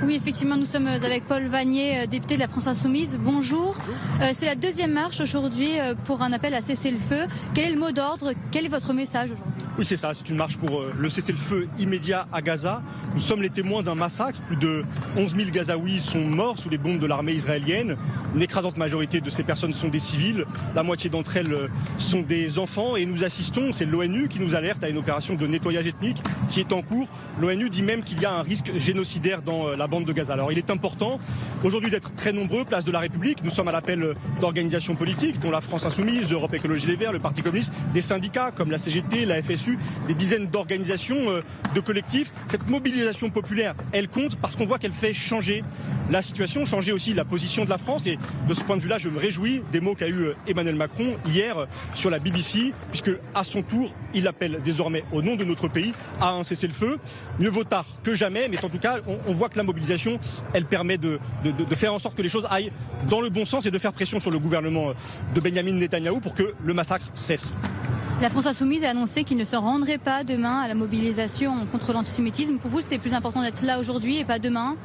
Oui, effectivement, nous sommes avec Paul Vannier, député de la France Insoumise. Bonjour. C'est la deuxième marche aujourd'hui pour un appel à cesser le feu. Quel est le mot d'ordre? Quel est votre message aujourd'hui? Oui, c'est ça, c'est une marche pour le cessez-le-feu immédiat à Gaza. Nous sommes les témoins d'un massacre. Plus de 11 000 Gazaouis sont morts sous les bombes de l'armée israélienne. Une écrasante majorité de ces personnes sont des civils. La moitié d'entre elles sont des enfants. Et nous assistons, c'est l'ONU qui nous alerte, à une opération de nettoyage ethnique qui est en cours. L'ONU dit même qu'il y a un risque génocidaire dans la bande de Gaza. Alors il est important aujourd'hui d'être très nombreux, place de la République. Nous sommes à l'appel d'organisations politiques, dont la France Insoumise, Europe Écologie Les Verts, le Parti communiste, des syndicats comme la CGT, la FSU, des dizaines d'organisations, de collectifs. Cette mobilisation populaire, elle compte parce qu'on voit qu'elle fait changer la situation, changer aussi la position de la France. Et de ce point de vue-là, je me réjouis des mots qu'a eu Emmanuel Macron hier sur la BBC, puisque à son tour, il appelle désormais au nom de notre pays à un cessez-le-feu. Mieux vaut tard que jamais, mais en tout cas, on voit que la mobilisation, elle permet de faire en sorte que les choses aillent dans le bon sens et de faire pression sur le gouvernement de Benyamin Netanyahou pour que le massacre cesse. La France Insoumise a annoncé qu'il ne se rendrait pas demain à la mobilisation contre l'antisémitisme. Pour vous, c'était plus important d'être là aujourd'hui et pas demain?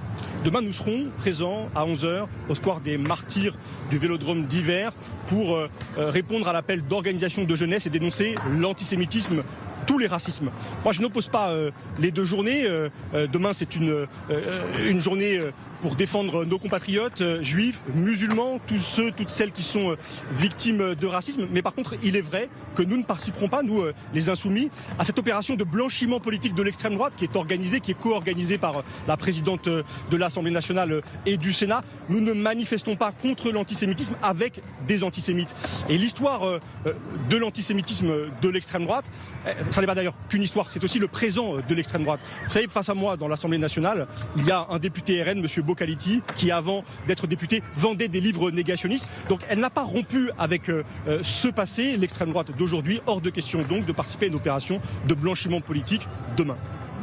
Demain, nous serons présents à 11h au square des Martyrs du Vélodrome d'hiver pour répondre à l'appel d'organisations de jeunesse et dénoncer l'antisémitisme, tous les racismes. Moi, je n'oppose pas les deux journées. Demain, c'est une journée pour défendre nos compatriotes juifs, musulmans, tous ceux, toutes celles qui sont victimes de racisme. Mais par contre, il est vrai que nous ne participerons pas, nous, les Insoumis, à cette opération de blanchiment politique de l'extrême droite qui est organisée, qui est co-organisée par la présidente de l'Assemblée nationale et du Sénat. Nous ne manifestons pas contre l'antisémitisme avec des antisémites. Et l'histoire de l'antisémitisme de l'extrême droite, ça n'est pas d'ailleurs qu'une histoire, c'est aussi le présent de l'extrême droite. Vous savez, face à moi, dans l'Assemblée nationale, il y a un député RN, M. Bocaliti, qui avant d'être député vendait des livres négationnistes. Donc elle n'a pas rompu avec ce passé, l'extrême droite d'aujourd'hui. Hors de question donc de participer à une opération de blanchiment politique demain.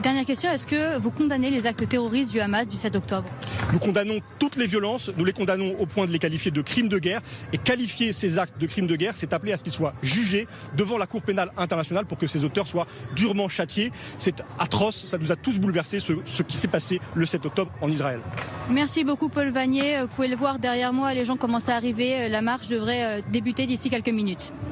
Dernière question, est-ce que vous condamnez les actes terroristes du Hamas du 7 octobre? Nous condamnons toutes les violences, nous les condamnons au point de les qualifier de crimes de guerre. Et qualifier ces actes de crimes de guerre, c'est appeler à ce qu'ils soient jugés devant la Cour pénale internationale pour que ces auteurs soient durement châtiés. C'est atroce, ça nous a tous bouleversés ce qui s'est passé le 7 octobre en Israël. Merci beaucoup Paul Vannier. Vous pouvez le voir derrière moi, les gens commencent à arriver. La marche devrait débuter d'ici quelques minutes.